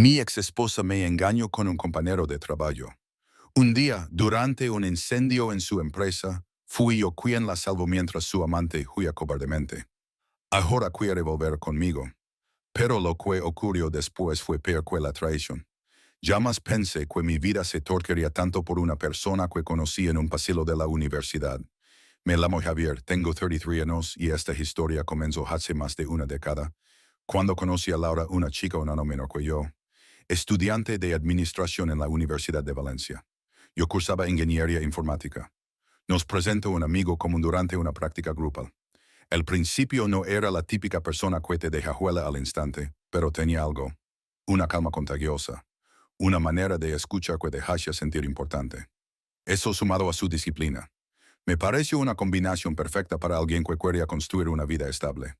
Mi ex esposa me engañó con un compañero de trabajo. Un día, durante un incendio en su empresa, fui yo quien la salvó mientras su amante huía cobardemente. Ahora quiere volver conmigo. Pero lo que ocurrió después fue peor que la traición. Jamás pensé que mi vida se torquería tanto por una persona que conocí en un pasillo de la universidad. Me llamo Javier, tengo 33 años y esta historia comenzó hace más de una década, cuando conocí a Laura, una chica un año menor que yo, estudiante de administración en la Universidad de Valencia. Yo cursaba ingeniería informática. Nos presentó un amigo común durante una práctica grupal. Al principio no era la típica persona que te deja juela al instante, pero tenía algo. Una calma contagiosa. Una manera de escuchar que te hacía sentir importante. Eso sumado a su disciplina. Me pareció una combinación perfecta para alguien que quería construir una vida estable.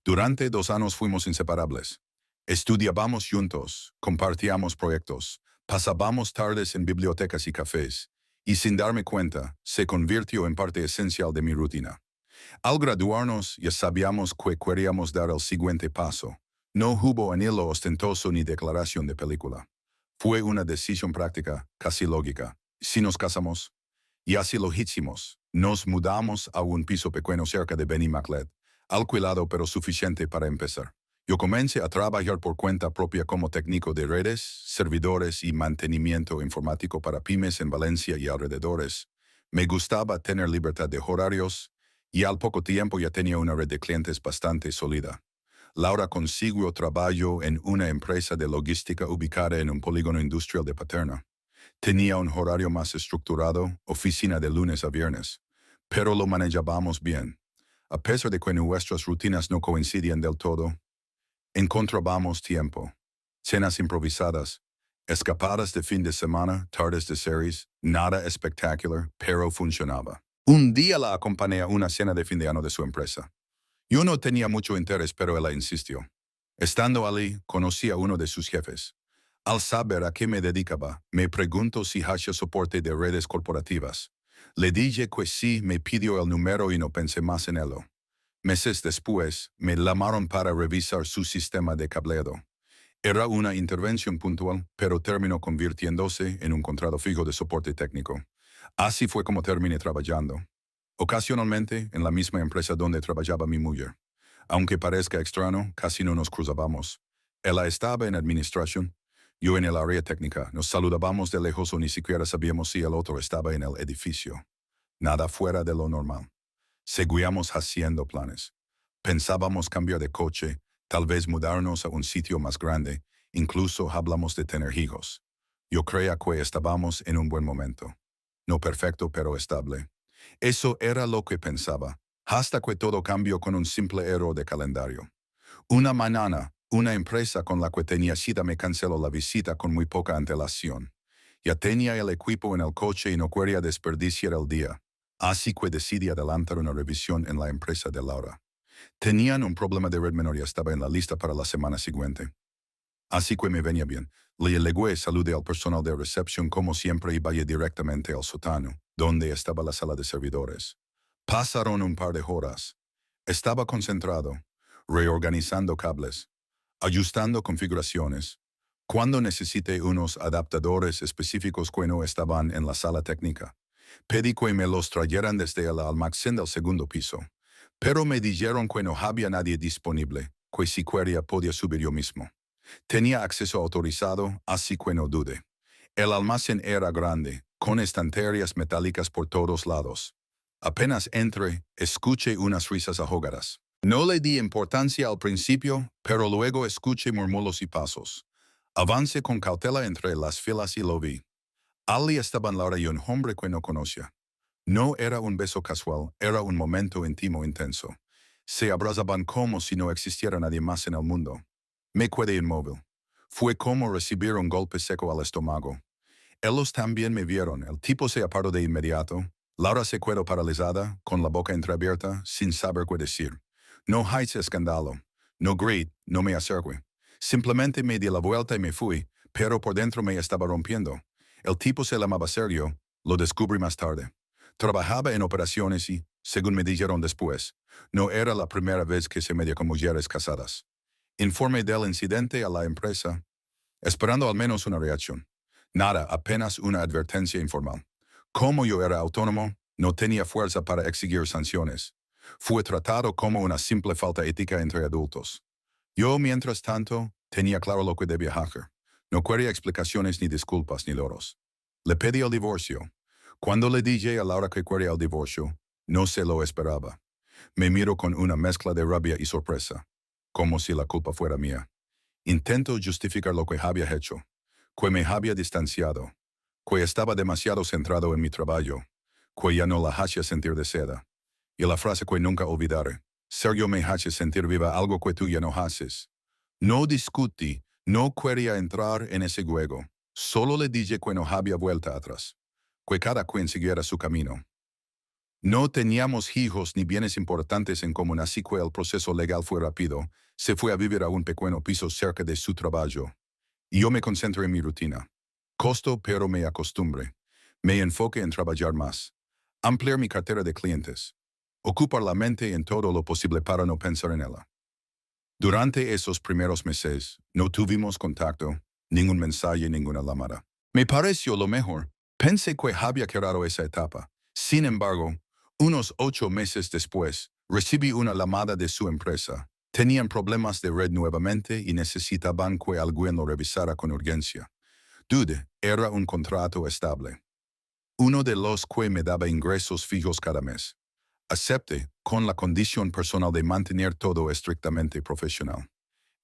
Durante 2 años fuimos inseparables. Estudiábamos juntos, compartíamos proyectos, pasábamos tardes en bibliotecas y cafés, y sin darme cuenta, se convirtió en parte esencial de mi rutina. Al graduarnos, ya sabíamos que queríamos dar el siguiente paso. No hubo anhelo ostentoso ni declaración de película. Fue una decisión práctica, casi lógica. Si nos casamos, y así lo hicimos. Nos mudamos a un piso pequeño cerca de Benimaclet, alquilado pero suficiente para empezar. Yo comencé a trabajar por cuenta propia como técnico de redes, servidores y mantenimiento informático para pymes en Valencia y alrededores. Me gustaba tener libertad de horarios y al poco tiempo ya tenía una red de clientes bastante sólida. Laura consiguió trabajo en una empresa de logística ubicada en un polígono industrial de Paterna. Tenía un horario más estructurado, oficina de lunes a viernes, pero lo manejábamos bien. A pesar de que nuestras rutinas no coincidían del todo, encontrábamos tiempo. Cenas improvisadas, escapadas de fin de semana, tardes de series, nada espectacular, pero funcionaba. Un día la acompañé a una cena de fin de año de su empresa. Yo no tenía mucho interés, pero ella insistió. Estando allí, conocí a uno de sus jefes. Al saber a qué me dedicaba, me preguntó si hacía soporte de redes corporativas. Le dije que sí, me pidió el número y no pensé más en él. Meses después, me llamaron para revisar su sistema de cableado. Era una intervención puntual, pero terminó convirtiéndose en un contrato fijo de soporte técnico. Así fue como terminé trabajando. Ocasionalmente, en la misma empresa donde trabajaba mi mujer. Aunque parezca extraño, casi no nos cruzábamos. Ella estaba en administración, yo en el área técnica. Nos saludábamos de lejos o ni siquiera sabíamos si el otro estaba en el edificio. Nada fuera de lo normal. Seguíamos haciendo planes. Pensábamos cambiar de coche, tal vez mudarnos a un sitio más grande, incluso hablamos de tener hijos. Yo creía que estábamos en un buen momento. No perfecto, pero estable. Eso era lo que pensaba, hasta que todo cambió con un simple error de calendario. Una mañana, una empresa con la que tenía cita me canceló la visita con muy poca antelación. Ya tenía el equipo en el coche y no quería desperdiciar el día. Así que decidí adelantar una revisión en la empresa de Laura. Tenían un problema de red menor y estaba en la lista para la semana siguiente. Así que me venía bien. Le llegué, saludé al personal de recepción como siempre y vaya directamente al sótano, donde estaba la sala de servidores. Pasaron un par de horas. Estaba concentrado, reorganizando cables, ajustando configuraciones. Cuando necesité unos adaptadores específicos que no estaban en la sala técnica, pedí que me los trajeran desde el almacén del segundo piso. Pero me dijeron que no había nadie disponible, que si quería podía subir yo mismo. Tenía acceso autorizado, así que no dudé. El almacén era grande, con estanterías metálicas por todos lados. Apenas entré, escuché unas risas ahogadas. No le di importancia al principio, pero luego escuché murmullos y pasos. Avancé con cautela entre las filas y lo vi. Ali estaba en Laura y un hombre que no conocía. No era un beso casual, era un momento íntimo intenso. Se abrazaban como si no existiera nadie más en el mundo. Me quedé inmóvil. Fue como recibir un golpe seco al estómago. Ellos también me vieron. El tipo se apartó de inmediato. Laura se quedó paralizada, con la boca entreabierta, sin saber qué decir. No hice escándalo. No grité, no me acerqué. Simplemente me di la vuelta y me fui, pero por dentro me estaba rompiendo. El tipo se llamaba Sergio, lo descubrí más tarde. Trabajaba en operaciones y, según me dijeron después, no era la primera vez que se media con mujeres casadas. Informé del incidente a la empresa. esperando al menos una reacción. Nada, apenas una advertencia informal. Como yo era autónomo, no tenía fuerza para exigir sanciones. Fue tratado como una simple falta ética entre adultos. Yo, mientras tanto, tenía claro lo que debía hacer. No quería explicaciones ni disculpas ni loros. Le pedí el divorcio. Cuando le dije a Laura que quería el divorcio, no se lo esperaba. Me miro con una mezcla de rabia y sorpresa, como si la culpa fuera mía. Intento justificar lo que había hecho, que me había distanciado, que estaba demasiado centrado en mi trabajo, que ya no la hacía sentir deseada. Y la frase que nunca olvidaré: Sergio me hace sentir viva algo que tú ya no haces. No discutí, no quería entrar en ese juego. Solo le dije que no había vuelta atrás, que cada quien siguiera su camino. No teníamos hijos ni bienes importantes en común, así que el proceso legal fue rápido. Se fue a vivir a un pequeño piso cerca de su trabajo. Y yo me concentré en mi rutina. Costo, pero me acostumbré. Me enfoqué en trabajar más. Ampliar mi cartera de clientes. Ocupar la mente en todo lo posible para no pensar en ella. Durante esos primeros meses, no tuvimos contacto, ningún mensaje, ninguna llamada. Me pareció lo mejor. Pensé que había quedado esa etapa. Sin embargo, unos 8 meses después, recibí una llamada de su empresa. Tenían problemas de red nuevamente y necesitaban que alguien lo revisara con urgencia. Dude, era un contrato estable. Uno de los que me daba ingresos fijos cada mes. Acepté, con la condición personal de mantener todo estrictamente profesional.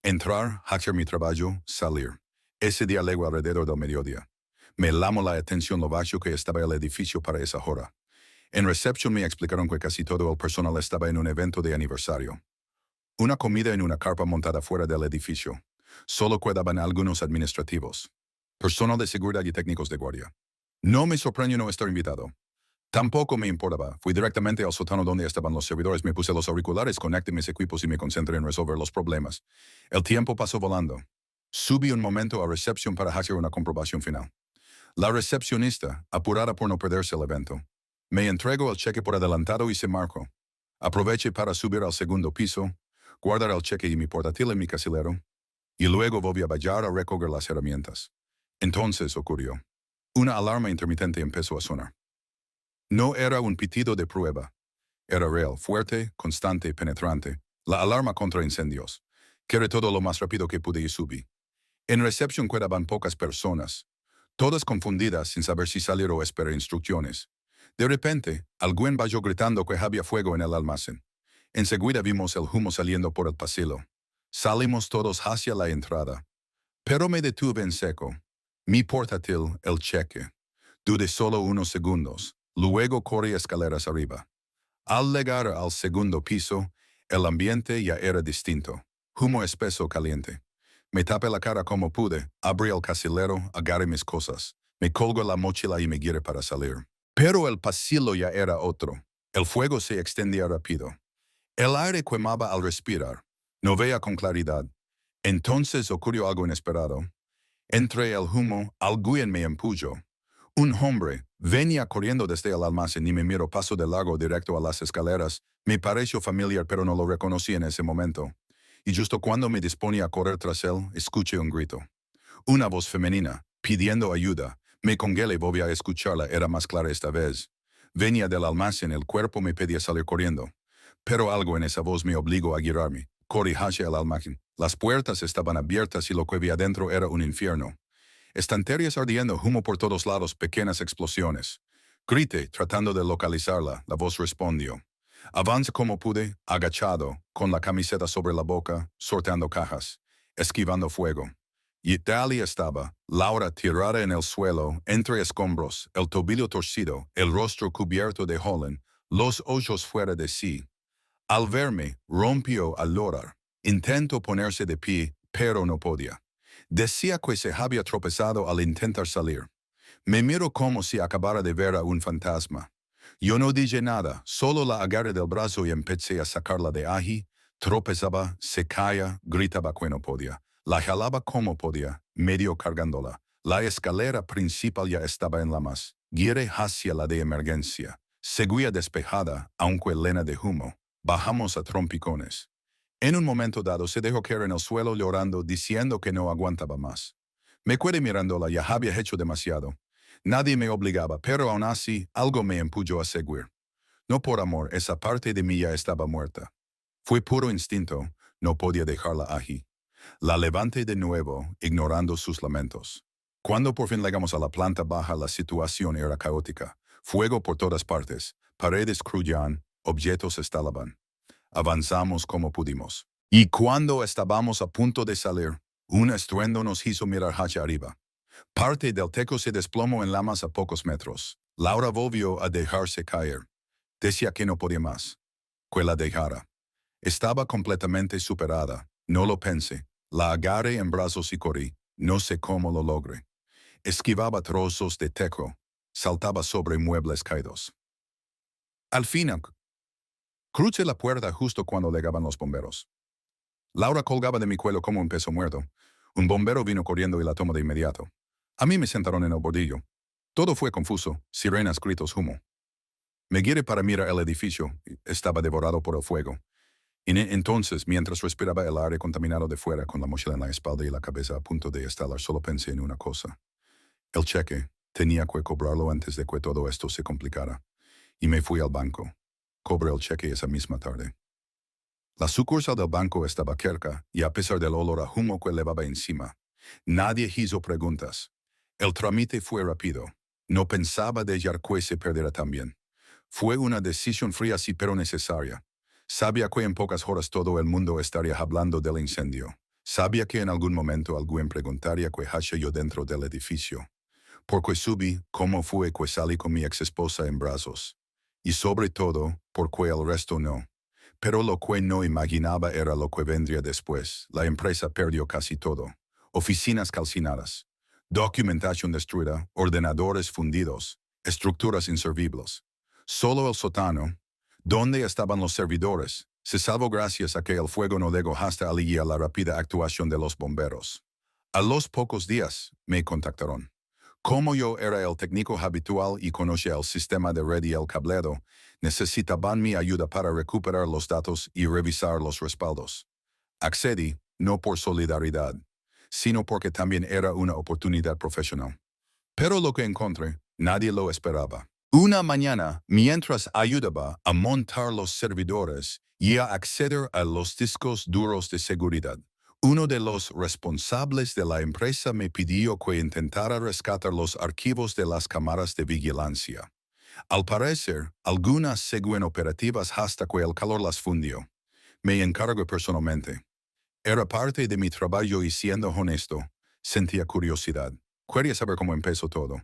Entrar, hacer mi trabajo, salir. Ese día luego alrededor del mediodía. Me llamó la atención lo bajo que estaba el edificio para esa hora. En recepción me explicaron que casi todo el personal estaba en un evento de aniversario. Una comida en una carpa montada fuera del edificio. Solo quedaban algunos administrativos, personal de seguridad y técnicos de guardia. No me sorprendió no estar invitado. Tampoco me importaba. Fui directamente al sótano donde estaban los servidores, me puse los auriculares, conecté mis equipos y me concentré en resolver los problemas. El tiempo pasó volando. Subí un momento a recepción para hacer una comprobación final. La recepcionista, apurada por no perderse el evento, me entregó el cheque por adelantado y se marcó. Aproveché para subir al segundo piso, guardar el cheque y mi portátil en mi casillero, y luego volví a bajar a recoger las herramientas. Entonces ocurrió. Una alarma intermitente empezó a sonar. No era un pitido de prueba. Era real, fuerte, constante y penetrante. La alarma contra incendios. Quedé todo lo más rápido que pude y subí. En recepción quedaban pocas personas, todas confundidas sin saber si salir o esperar instrucciones. De repente, alguien bajó gritando que había fuego en el almacén. Enseguida vimos el humo saliendo por el pasillo. Salimos todos hacia la entrada. Pero me detuve en seco. Mi portátil, el cheque. Dudé solo unos segundos. Luego corrí escaleras arriba. Al llegar al segundo piso, el ambiente ya era distinto. Humo espeso caliente. Me tapé la cara como pude, abrí el casillero, agarré mis cosas. Me colgué la mochila y me giré para salir. Pero el pasillo ya era otro. El fuego se extendía rápido. El aire quemaba al respirar. No veía con claridad. Entonces ocurrió algo inesperado. Entre el humo, alguien me empujó. Un hombre venía corriendo desde el almacén y me miró paso de largo directo a las escaleras. Me pareció familiar, pero no lo reconocí en ese momento. Y justo cuando me disponía a correr tras él, escuché un grito. Una voz femenina, pidiendo ayuda. Me congelé y volví a escucharla, era más clara esta vez. Venía del almacén, el cuerpo me pedía salir corriendo. Pero algo en esa voz me obligó a girarme. Corrí hacia el almacén. Las puertas estaban abiertas y lo que vi adentro era un infierno. Estanterías ardiendo, humo por todos lados, pequeñas explosiones. Grité, tratando de localizarla. La voz respondió. Avancé como pude, agachado, con la camiseta sobre la boca, sorteando cajas, esquivando fuego. Y tal y estaba, Laura tirada en el suelo, entre escombros, el tobillo torcido, el rostro cubierto de holen, los ojos fuera de sí. Al verme, rompió a llorar. Intentó ponerse de pie, pero no podía. Decía que se había tropezado al intentar salir. Me miró como si acabara de ver a un fantasma. Yo no dije nada, solo la agarré del brazo y empecé a sacarla de allí. Tropezaba, se caía, gritaba que no podía. La jalaba como podía, medio cargándola. La escalera principal ya estaba en llamas. Giré hacia la de emergencia. Seguía despejada, aunque llena de humo. Bajamos a trompicones. En un momento dado se dejó caer en el suelo llorando, diciendo que no aguantaba más. Me quedé mirándola, ya había hecho demasiado. Nadie me obligaba, pero aún así, algo me empujó a seguir. No por amor, esa parte de mí ya estaba muerta. Fue puro instinto, no podía dejarla allí. La levanté de nuevo, ignorando sus lamentos. Cuando por fin llegamos a la planta baja, la situación era caótica. Fuego por todas partes, paredes crujían, objetos estalaban. Avanzamos como pudimos. Y cuando estábamos a punto de salir, un estruendo nos hizo mirar hacia arriba. Parte del techo se desplomó en llamas a pocos metros. Laura volvió a dejarse caer. Decía que no podía más. Que la dejara. Estaba completamente superada. No lo pensé. La agarré en brazos y corrí. No sé cómo lo logré. Esquivaba trozos de techo. Saltaba sobre muebles caídos. Al fin, crucé la puerta justo cuando llegaban los bomberos. Laura colgaba de mi cuello como un peso muerto. Un bombero vino corriendo y la tomó de inmediato. A mí me sentaron en el bordillo. Todo fue confuso, sirenas, gritos, humo. Me giré para mirar el edificio. Estaba devorado por el fuego. Entonces, mientras respiraba el aire contaminado de fuera con la mochila en la espalda y la cabeza a punto de estallar, solo pensé en una cosa. El cheque. Tenía que cobrarlo antes de que todo esto se complicara. Y me fui al banco. Cobré el cheque esa misma tarde. La sucursal del banco estaba cerca, y a pesar del olor a humo que elevaba encima, nadie hizo preguntas. El trámite fue rápido. No pensaba dejar que se perdiera también. Fue una decisión fría sí pero necesaria. Sabía que en pocas horas todo el mundo estaría hablando del incendio. Sabía que en algún momento alguien preguntaría qué hacía yo dentro del edificio. Porque subí, cómo fue que salí con mi exesposa en brazos. Y sobre todo, porque el resto no. Pero lo que no imaginaba era lo que vendría después. La empresa perdió casi todo. Oficinas calcinadas, documentación destruida, ordenadores fundidos, estructuras inservibles. Solo el sótano, donde estaban los servidores, se salvó gracias a que el fuego no llegó hasta allí a la rápida actuación de los bomberos. A los pocos días, me contactaron. Como yo era el técnico habitual y conocía el sistema de red y el cableado, necesitaban mi ayuda para recuperar los datos y revisar los respaldos. Accedí, no por solidaridad, sino porque también era una oportunidad profesional. Pero lo que encontré, nadie lo esperaba. Una mañana, mientras ayudaba a montar los servidores y a acceder a los discos duros de seguridad, uno de los responsables de la empresa me pidió que intentara rescatar los archivos de las cámaras de vigilancia. Al parecer, algunas siguen operativas hasta que el calor las fundió. Me encargo personalmente. Era parte de mi trabajo y siendo honesto, sentía curiosidad. Quería saber cómo empezó todo.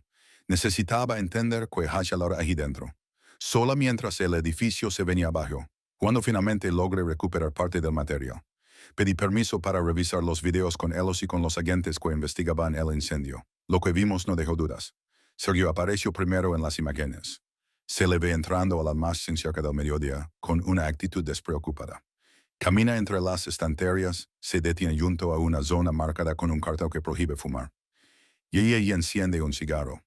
Necesitaba entender qué hacía Laura allí dentro. Solo mientras el edificio se venía abajo, cuando finalmente logré recuperar parte del material. Pedí permiso para revisar los videos con ellos y con los agentes que investigaban el incendio. Lo que vimos no dejó dudas. Sergio apareció primero en las imágenes. Se le ve entrando al almacén cerca del mediodía, con una actitud despreocupada. Camina entre las estanterías, se detiene junto a una zona marcada con un cartel que prohíbe fumar. Y ella enciende un cigarro.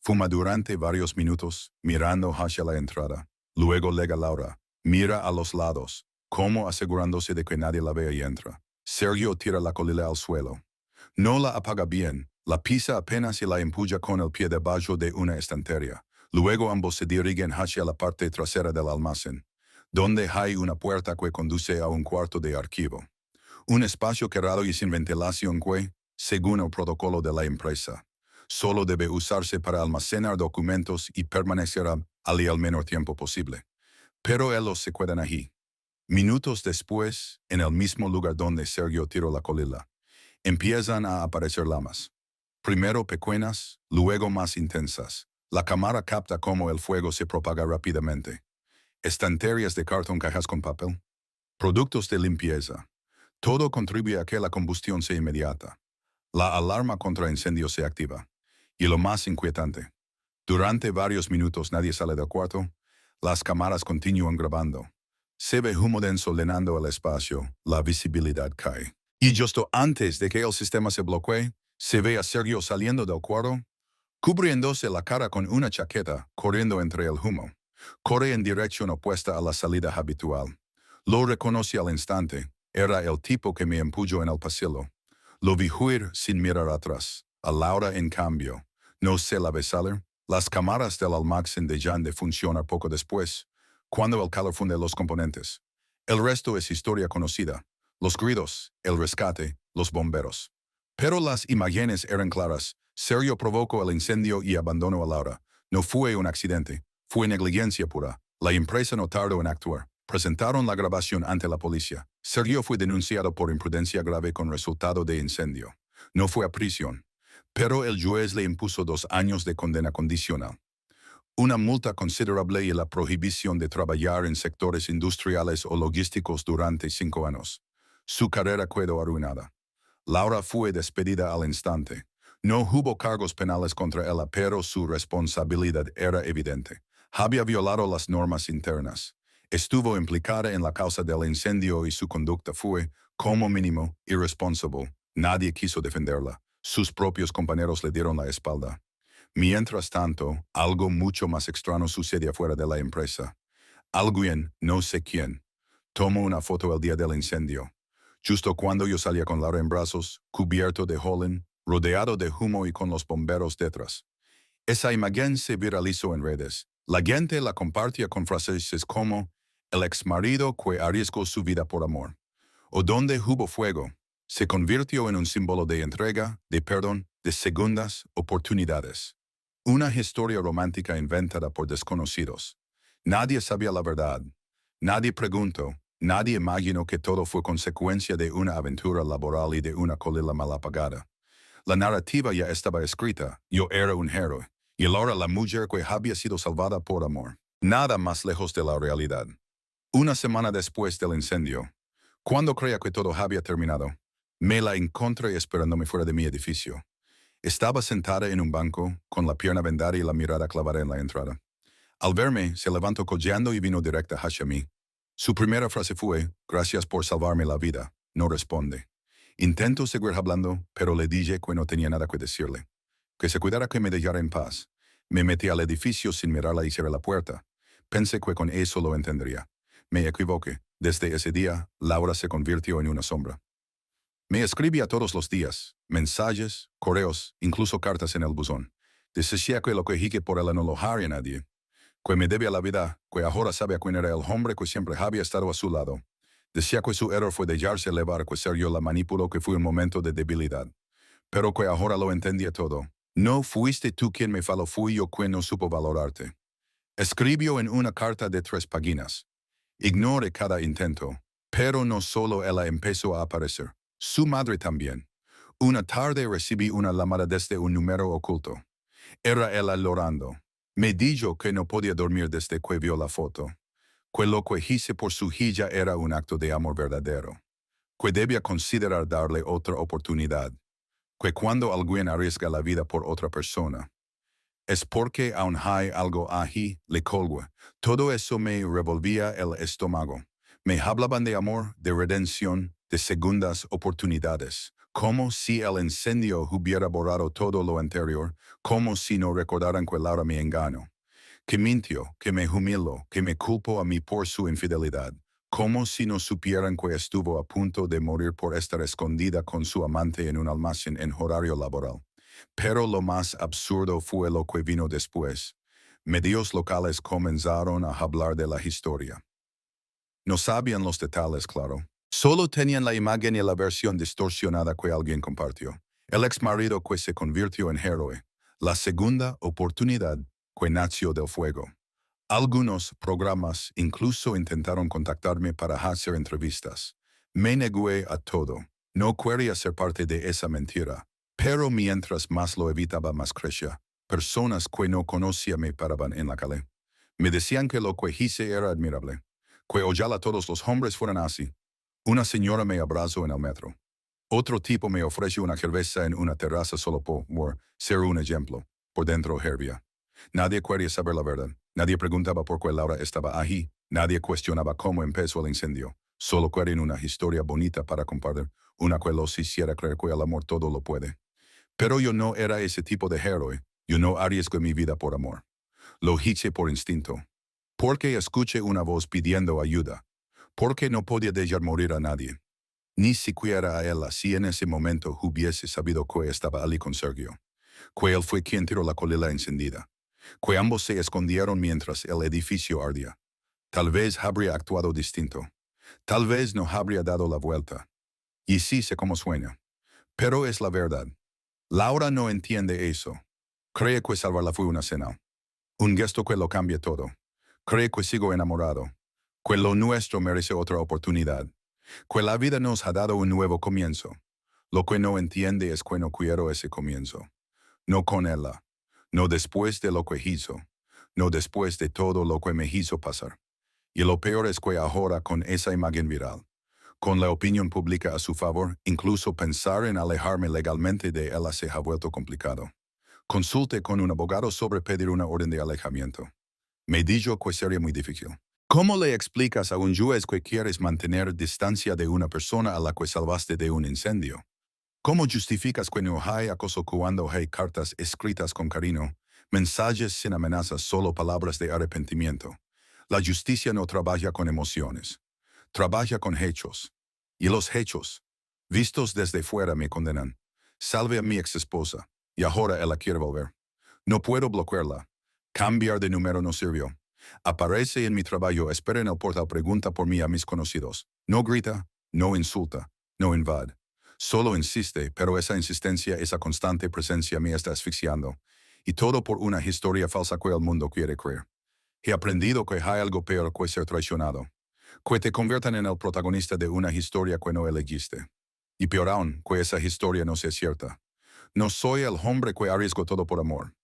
Fuma durante varios minutos, mirando hacia la entrada. Luego llega Laura. Mira a los lados, como asegurándose de que nadie la vea y entra. Sergio tira la colilla al suelo. No la apaga bien, la pisa apenas y la empuja con el pie debajo de una estantería. Luego ambos se dirigen hacia la parte trasera del almacén, donde hay una puerta que conduce a un cuarto de archivo. Un espacio cerrado y sin ventilación que, según el protocolo de la empresa, solo debe usarse para almacenar documentos y permanecerá allí el menor tiempo posible. Pero ellos se quedan allí. Minutos después, en el mismo lugar donde Sergio tiró la colilla, empiezan a aparecer llamas. Primero pequeñas, luego más intensas. La cámara capta cómo el fuego se propaga rápidamente. Estanterías de cartón, cajas con papel, productos de limpieza. Todo contribuye a que la combustión sea inmediata. La alarma contra incendio se activa. Y lo más inquietante, durante varios minutos nadie sale del cuarto. Las cámaras continúan grabando. Se ve humo denso llenando el espacio, la visibilidad cae. Y justo antes de que el sistema se bloquee, se ve a Sergio saliendo del cuarto, cubriéndose la cara con una chaqueta, corriendo entre el humo. Corre en dirección opuesta a la salida habitual. Lo reconocí al instante. Era el tipo que me empujó en el pasillo. Lo vi huir sin mirar atrás. A Laura, en cambio, no se la ve salir. Las cámaras del almacén de Jan de funcionar poco después, cuando el calor funde los componentes. El resto es historia conocida. Los gritos, el rescate, los bomberos. Pero las imágenes eran claras. Sergio provocó el incendio y abandonó a Laura. No fue un accidente, fue negligencia pura. La empresa no tardó en actuar. Presentaron la grabación ante la policía. Sergio fue denunciado por imprudencia grave con resultado de incendio. No fue a prisión, pero el juez le impuso 2 años de condena condicional, una multa considerable y la prohibición de trabajar en sectores industriales o logísticos durante 5 años. Su carrera quedó arruinada. Laura fue despedida al instante. No hubo cargos penales contra ella, pero su responsabilidad era evidente. Había violado las normas internas. Estuvo implicada en la causa del incendio y su conducta fue, como mínimo, irresponsable. Nadie quiso defenderla. Sus propios compañeros le dieron la espalda. Mientras tanto, algo mucho más extraño sucede afuera de la empresa. Alguien, no sé quién, tomó una foto el día del incendio. Justo cuando yo salía con Laura en brazos, cubierto de hollín, rodeado de humo y con los bomberos detrás. Esa imagen se viralizó en redes. La gente la compartía con frases como el exmarido que arriesgó su vida por amor, o donde hubo fuego, se convirtió en un símbolo de entrega, de perdón, de segundas oportunidades. Una historia romántica inventada por desconocidos. Nadie sabía la verdad. Nadie preguntó. Nadie imaginó que todo fue consecuencia de una aventura laboral y de una colilla mal apagada. La narrativa ya estaba escrita. Yo era un héroe. Y Laura la mujer que había sido salvada por amor. Nada más lejos de la realidad. Una semana después del incendio, cuando creía que todo había terminado, me la encontré esperándome fuera de mi edificio. Estaba sentada en un banco, con la pierna vendada y la mirada clavada en la entrada. Al verme, se levantó cojeando y vino directa hacia mí. Su primera frase fue, gracias por salvarme la vida. No responde. Intento seguir hablando, pero le dije que no tenía nada que decirle. Que se cuidara, que me dejara en paz. Me metí al edificio sin mirarla y cerré la puerta. Pensé que con eso lo entendería. Me equivoqué. Desde ese día, Laura se convirtió en una sombra. Me escribía todos los días, mensajes, correos, incluso cartas en el buzón. Decía que lo que dije por ella no lo haría nadie. Que me debía la vida, que ahora sabía quién era el hombre que siempre había estado a su lado. Decía que su error fue dejarse llevar, que Sergio la manipuló, que fue un momento de debilidad. Pero que ahora lo entendía todo. No fuiste tú quien me faló, fui yo quien no supo valorarte. Escribió en una carta de 3 páginas. Ignore cada intento. Pero no solo ella empezó a aparecer. Su madre también. Una tarde recibí una llamada desde un número oculto. Era ella llorando. Me dijo que no podía dormir desde que vio la foto. Que lo que hice por su hija era un acto de amor verdadero. Que debía considerar darle otra oportunidad. Que cuando alguien arriesga la vida por otra persona, es porque aún hay algo ahí, le colgo. Todo eso me revolvía el estómago. Me hablaban de amor, de redención, de segundas oportunidades. Como si el incendio hubiera borrado todo lo anterior, como si no recordaran que Laura me engañó. Que mintió, que me humilló, que me culpó a mí por su infidelidad. Como si no supieran que estuvo a punto de morir por estar escondida con su amante en un almacén en horario laboral. Pero lo más absurdo fue lo que vino después. Medios locales comenzaron a hablar de la historia. No sabían los detalles, claro. Solo tenían la imagen y la versión distorsionada que alguien compartió. El ex marido que se convirtió en héroe. La segunda oportunidad que nació del fuego. Algunos programas incluso intentaron contactarme para hacer entrevistas. Me negué a todo. No quería ser parte de esa mentira. Pero mientras más lo evitaba, más crecía. Personas que no conocía me paraban en la calle. Me decían que lo que hice era admirable. Que ojalá todos los hombres fueran así. Una señora me abrazó en el metro. Otro tipo me ofreció una cerveza en una terraza solo por ser un ejemplo. Por dentro hervía. Nadie quería saber la verdad. Nadie preguntaba por qué Laura estaba ahí. Nadie cuestionaba cómo empezó el incendio. Solo querían una historia bonita para compartir. Una que los hiciera creer que el amor todo lo puede. Pero yo no era ese tipo de héroe. Yo no arriesgué mi vida por amor. Lo hice por instinto. Porque escuché una voz pidiendo ayuda. Porque no podía dejar morir a nadie. Ni siquiera a ella si en ese momento hubiese sabido que estaba allí con Sergio. Que él fue quien tiró la colilla encendida. Que ambos se escondieron mientras el edificio ardía. Tal vez habría actuado distinto. Tal vez no habría dado la vuelta. Y sí sé cómo suena. Pero es la verdad. Laura no entiende eso. Cree que salvarla fue una cena. Un gesto que lo cambia todo. Cree que sigo enamorado. Que lo nuestro merece otra oportunidad. Que la vida nos ha dado un nuevo comienzo. Lo que no entiende es que no quiero ese comienzo. No con ella. No después de lo que hizo. No después de todo lo que me hizo pasar. Y lo peor es que ahora con esa imagen viral, con la opinión pública a su favor, incluso pensar en alejarme legalmente de ella se ha vuelto complicado. Consulte con un abogado sobre pedir una orden de alejamiento. Me dijo que sería muy difícil. ¿Cómo le explicas a un juez que quieres mantener distancia de una persona a la que salvaste de un incendio? ¿Cómo justificas que no hay acoso cuando hay cartas escritas con cariño, mensajes sin amenazas, solo palabras de arrepentimiento? La justicia no trabaja con emociones, trabaja con hechos. Y los hechos, vistos desde fuera, me condenan. Salve a mi ex esposa, y ahora ella quiere volver. No puedo bloquearla. Cambiar de número no sirvió. Aparece en mi trabajo, espera en el portal, pregunta por mí a mis conocidos. No grita, no insulta, no invade. Solo insiste, pero esa insistencia, esa constante presencia me está asfixiando. Y todo por una historia falsa que el mundo quiere creer. He aprendido que hay algo peor que ser traicionado. Que te conviertan en el protagonista de una historia que no elegiste. Y peor aún, que esa historia no sea cierta. No soy el hombre que arriesgó todo por amor.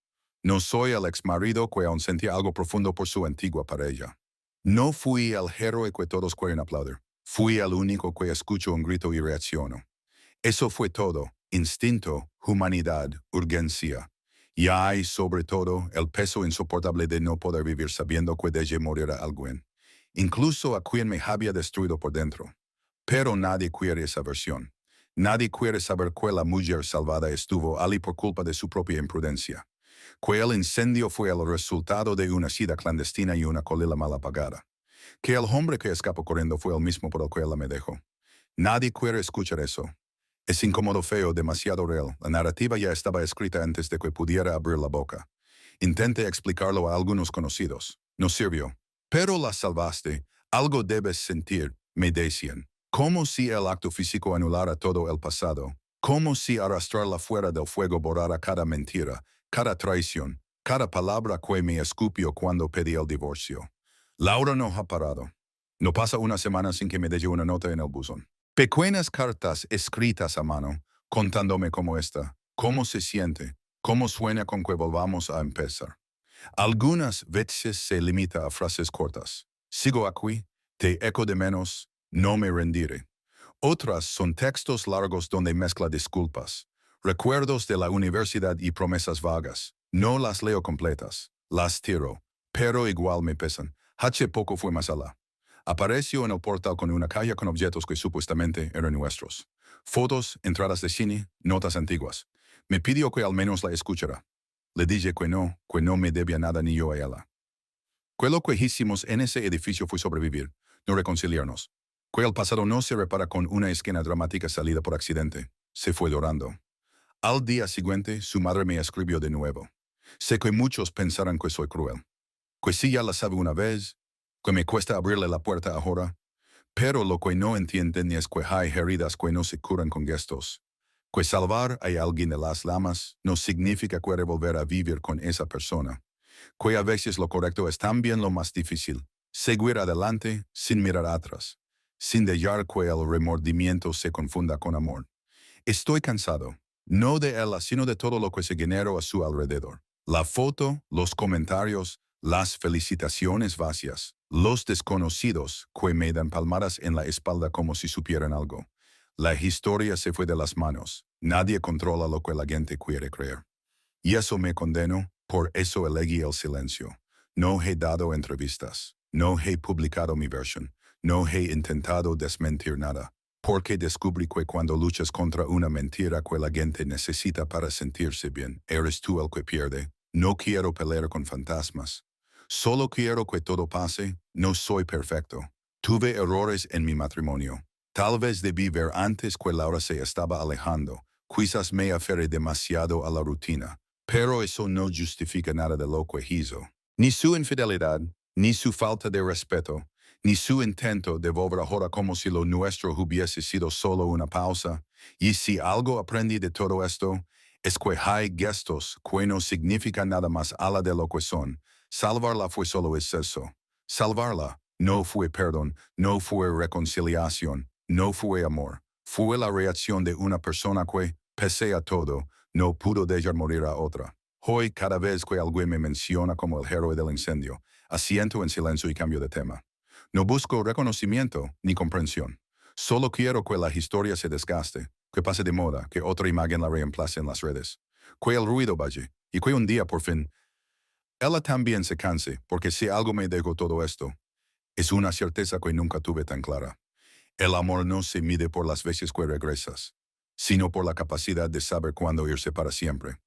No soy el exmarido que aún sentía algo profundo por su antigua pareja. No fui el héroe que todos quieren aplaudir. Fui el único que escucho un grito y reacciono. Eso fue todo, instinto, humanidad, urgencia. Y hay, sobre todo, el peso insoportable de no poder vivir sabiendo que dejé morir a alguien, incluso a quien me había destruido por dentro. Pero nadie quiere esa versión. Nadie quiere saber que la mujer salvada estuvo allí por culpa de su propia imprudencia. Que el incendio fue el resultado de una cita clandestina y una colilla mal apagada. Que el hombre que escapó corriendo fue el mismo por el que ella me dejó. Nadie quiere escuchar eso. Es incómodo, feo, demasiado real. La narrativa ya estaba escrita antes de que pudiera abrir la boca. Intenté explicarlo a algunos conocidos. No sirvió. Pero la salvaste. Algo debes sentir, me decían. Como si el acto físico anulara todo el pasado. Como si arrastrarla fuera del fuego borrara cada mentira, cada traición, cada palabra que me escupió cuando pedí el divorcio. Laura no ha parado. No pasa una semana sin que me deje una nota en el buzón. Pequeñas cartas escritas a mano, contándome cómo está, cómo se siente, cómo suena con que volvamos a empezar. Algunas veces se limita a frases cortas. Sigo aquí, te echo de menos, no me rendiré. Otras son textos largos donde mezcla disculpas, recuerdos de la universidad y promesas vagas. No las leo completas, las tiro, pero igual me pesan. Hace poco fue más allá. Apareció en el portal con una caja con objetos que supuestamente eran nuestros. Fotos, entradas de cine, notas antiguas. Me pidió que al menos la escuchara. Le dije que no me debía nada ni yo a ella. Que lo que hicimos en ese edificio fue sobrevivir, no reconciliarnos. Que el pasado no se repara con una esquina dramática salida por accidente. Se fue llorando. Al día siguiente, su madre me escribió de nuevo. Sé que muchos pensarán que soy cruel. Que si ya la sabe una vez, que me cuesta abrirle la puerta ahora. Pero lo que no entienden es que hay heridas que no se curan con gestos. Que salvar a alguien de las llamas no significa que volver a vivir con esa persona. Que a veces lo correcto es también lo más difícil. Seguir adelante sin mirar atrás. Sin dejar que el remordimiento se confunda con amor. Estoy cansado. No de ella, sino de todo lo que se generó a su alrededor. La foto, los comentarios, las felicitaciones vacías, los desconocidos que me dan palmadas en la espalda como si supieran algo. La historia se fue de las manos. Nadie controla lo que la gente quiere creer. Y eso me condeno, por eso elegí el silencio. No he dado entrevistas. No he publicado mi versión. No he intentado desmentir nada. Porque descubrí que cuando luchas contra una mentira que la gente necesita para sentirse bien, eres tú el que pierde. No quiero pelear con fantasmas. Solo quiero que todo pase. No soy perfecto. Tuve errores en mi matrimonio. Tal vez debí ver antes que Laura se estaba alejando. Quizás me aferré demasiado a la rutina. Pero eso no justifica nada de lo que hizo. Ni su infidelidad, ni su falta de respeto, ni su intento de volver ahora como si lo nuestro hubiese sido solo una pausa. Y si algo aprendí de todo esto, es que hay gestos que no significan nada más ala de lo que son. Salvarla fue solo exceso. Salvarla no fue perdón, no fue reconciliación, no fue amor. Fue la reacción de una persona que, pese a todo, no pudo dejar morir a otra. Hoy, cada vez que alguien me menciona como el héroe del incendio, asiento en silencio y cambio de tema. No busco reconocimiento ni comprensión. Solo quiero que la historia se desgaste, que pase de moda, que otra imagen la reemplace en las redes, que el ruido vaya, y que un día, por fin, ella también se canse, porque si algo me dejó todo esto, es una certeza que nunca tuve tan clara. El amor no se mide por las veces que regresas, sino por la capacidad de saber cuándo irse para siempre.